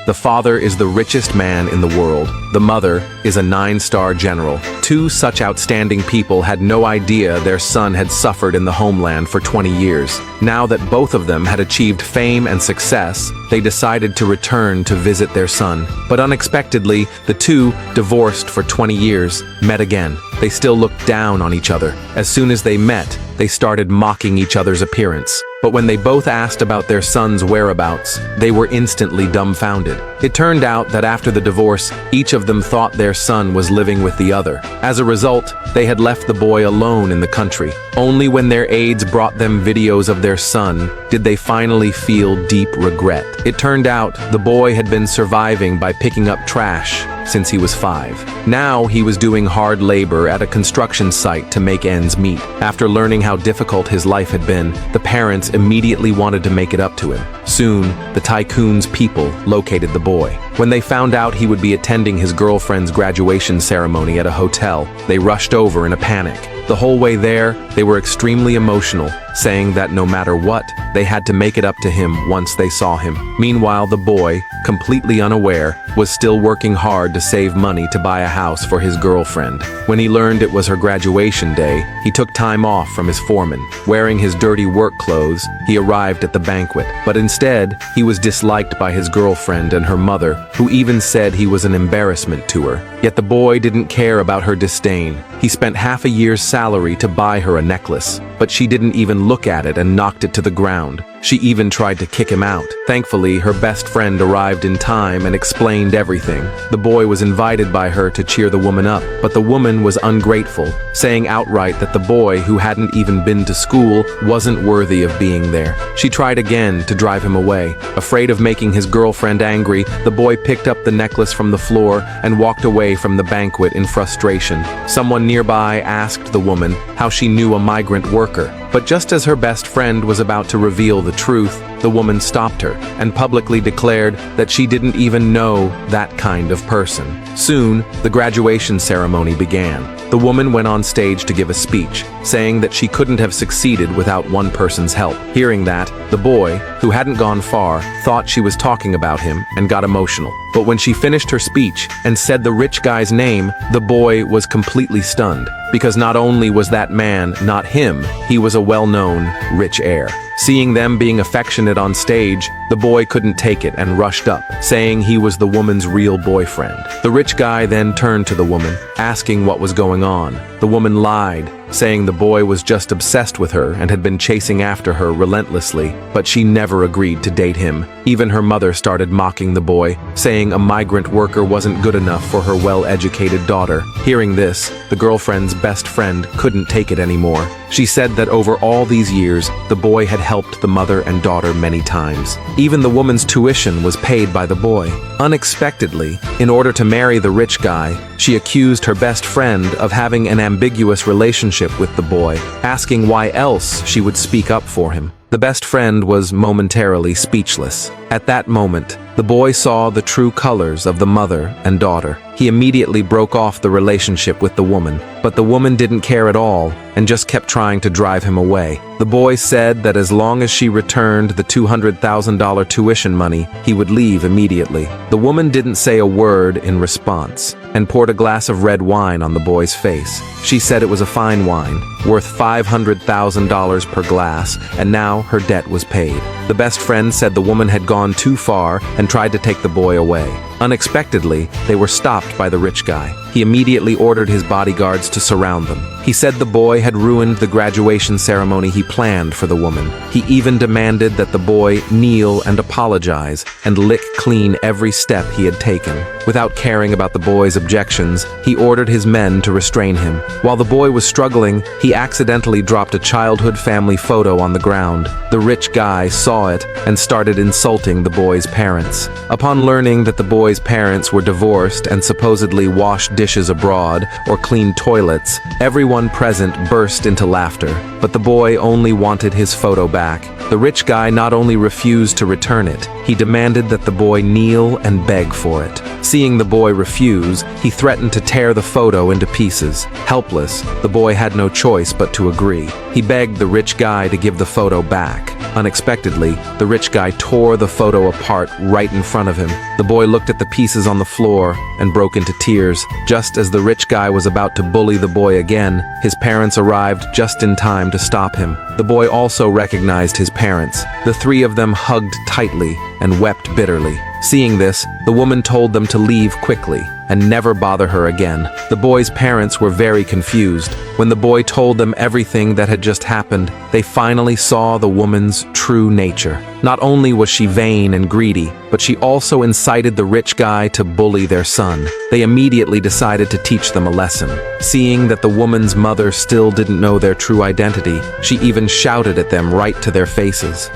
The father is the richest man in the world. The mother is a 9-star general. Two such outstanding people had no idea their son had suffered in the homeland for 20 years. Now that both of them had achieved fame and success, they decided to return to visit their son. But unexpectedly, the two, divorced for 20 years, met again. They still looked down on each other. As soon as they met, they started mocking each other's appearance. But when they both asked about their son's whereabouts, they were instantly dumbfounded. It turned out that after the divorce, each of them thought their son was living with the other. As a result, they had left the boy alone in the country. Only when their aides brought them videos of their son did they finally feel deep regret. It turned out the boy had been surviving by picking up trash since he was 5. Now he was doing hard labor at a construction site to make ends meet. After learning how difficult his life had been, the parents immediately wanted to make it up to him. Soon, the tycoon's people located the boy. When they found out he would be attending his girlfriend's graduation ceremony at a hotel, they rushed over in a panic. The whole way there, they were extremely emotional, saying that no matter what, they had to make it up to him once they saw him. Meanwhile, the boy, completely unaware, was still working hard to save money to buy a house for his girlfriend. When he learned it was her graduation day, he took time off from his foreman. Wearing his dirty work clothes, he arrived at the banquet. But instead, he was disliked by his girlfriend and her mother, who even said he was an embarrassment to her. Yet the boy didn't care about her disdain. He spent half a year's salary to buy her a necklace, but she didn't even look at it and knocked it to the ground. She even tried to kick him out. Thankfully, her best friend arrived in time and explained everything. The boy was invited by her to cheer the woman up, but the woman was ungrateful, saying outright that the boy, who hadn't even been to school, wasn't worthy of being there. She tried again to drive him away. Afraid of making his girlfriend angry, the boy picked up the necklace from the floor and walked away from the banquet in frustration. Someone nearby asked the woman how she knew a migrant worker. But just as her best friend was about to reveal the truth, the woman stopped her and publicly declared that she didn't even know that kind of person. Soon, the graduation ceremony began. The woman went on stage to give a speech, saying that she couldn't have succeeded without one person's help. Hearing that, the boy, who hadn't gone far, thought she was talking about him and got emotional. But when she finished her speech and said the rich guy's name, the boy was completely stunned, because not only was that man not him, he was a well-known rich heir. Seeing them being affectionate on stage, the boy couldn't take it and rushed up, saying he was the woman's real boyfriend. The rich guy then turned to the woman, asking what was going on. The woman lied, saying the boy was just obsessed with her and had been chasing after her relentlessly, but she never agreed to date him. Even her mother started mocking the boy, saying a migrant worker wasn't good enough for her well-educated daughter. Hearing this, the girlfriend's best friend couldn't take it anymore. She said that over all these years, the boy had helped the mother and daughter many times. Even the woman's tuition was paid by the boy. Unexpectedly, in order to marry the rich guy, she accused her best friend of having an ambiguous relationship with the boy, asking why else she would speak up for him. The best friend was momentarily speechless. At that moment, the boy saw the true colors of the mother and daughter. He immediately broke off the relationship with the woman, but the woman didn't care at all and just kept trying to drive him away. The boy said that as long as she returned the $200,000 tuition money, he would leave immediately. The woman didn't say a word in response and poured a glass of red wine on the boy's face. She said it was a fine wine, worth $500,000 per glass, and now her debt was paid. The best friend said the woman had gone too far and tried to take the boy away. Unexpectedly, they were stopped by the rich guy. He immediately ordered his bodyguards to surround them. He said the boy had ruined the graduation ceremony he planned for the woman. He even demanded that the boy kneel and apologize and lick clean every step he had taken. Without caring about the boy's objections, he ordered his men to restrain him. While the boy was struggling, he accidentally dropped a childhood family photo on the ground. The rich guy saw it and started insulting the boy's parents. Upon learning that the boy's parents were divorced and supposedly washed dishes abroad or cleaned toilets, everyone present burst into laughter. But the boy only wanted his photo back. The rich guy not only refused to return it, he demanded that the boy kneel and beg for it. Seeing the boy refuse, he threatened to tear the photo into pieces. Helpless, the boy had no choice but to agree. He begged the rich guy to give the photo back. Unexpectedly, the rich guy tore the photo apart right in front of him. The boy looked at the pieces on the floor and broke into tears. Just as the rich guy was about to bully the boy again, his parents arrived just in time to stop him. The boy also recognized his parents. The three of them hugged tightly and wept bitterly. Seeing this, the woman told them to leave quickly and never bother her again. The boy's parents were very confused. When the boy told them everything that had just happened, they finally saw the woman's true nature. Not only was she vain and greedy, but she also incited the rich guy to bully their son. They immediately decided to teach them a lesson. Seeing that the woman's mother still didn't know their true identity, she even shouted at them right to their faces.